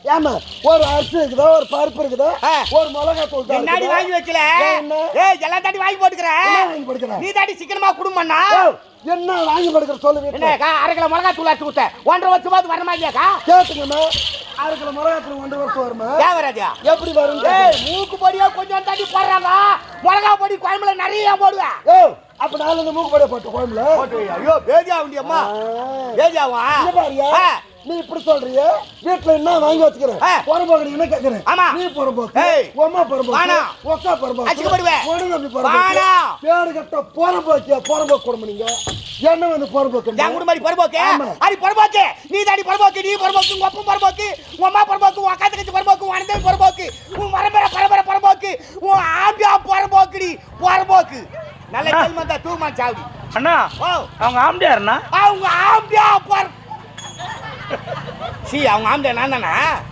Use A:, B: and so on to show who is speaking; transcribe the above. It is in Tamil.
A: ஏமா ஒரு அரிசி இருக்குதா, ஒரு பருப்பு இருக்குதா, ஒரு மிளகாய் தூள் தான்
B: முன்னாடி வாங்கி வைக்கல. ஏய் எல்லாம் தாண்டி வாங்கி போட்டுக்கற.
A: வாங்கி போட்டுக்கற.
B: நீ தாண்டி சிக்கனமா குடும்பண்ணா.
A: என்ன வாங்கி போட்டுக்கற சொல்லு வீட்ல.
B: என்னக்கா 1/2 கிலோ மிளகாய் தூள் அரைச்சு கொடுத்த. 1.5 வருஷமாவது வரமா இல்லையாக்கா?
A: கேட்டுங்கம்மா. 1/2 கிலோ மிளகாய் தூள் 1 வருஷம் வருமா?
B: தேவராஜா
A: எப்படி வரும்?
B: ஏய் மூக்கு பொடியா கொஞ்சம் தாண்டி போடுறாங்க. மிளகாய் பொடி குழம்புல நிறைய போடுவ.
A: ஏய் அப்ப நான் இந்த மூக்கு பொடியா போட்டு குழம்புல.
B: ஐயோ பேஜா உண்டி அம்மா. பேஜாவா?
A: இங்க பாரியா. நீ இப்படி சொல்றியே வீட்ல என்ன வாங்கி வச்சுக்கிறேன் போறம்போக்கு என்ன கேக்குறேன் நீ போறம்போக்கு அம்மா போறம்போக்கு ஒக்கா போறம்போக்கு
B: அச்சுக்கு போடுவே
A: போடுங்க அப்படி போறம்போக்கு பேரு கட்ட போறம்போக்கு குடும்ப நீங்க என்ன வந்து போறம்போக்கு
B: நான் குடும்படி போறம்போக்கு அடி போறம்போக்கு நீ தாடி போறம்போக்கு நீ போறம்போக்கு உங்க அப்பா போறம்போக்கு உங்க அம்மா போறம்போக்கு உங்க அக்கா தங்கச்சி போறம்போக்கு உங்க அண்ணன் போறம்போக்கு உங்க பரம்பரை போறம்போக்கு உங்க ஆம்பியா போறம்போக்குடி போறம்போக்கு நல்ல கேள்மந்தா தூமா சாவுடி
C: அண்ணா அவங்க ஆம்பியார்னா
B: அவங்க ஆம்பியா போற சி அவங்க ஆம்பியா நான் தானா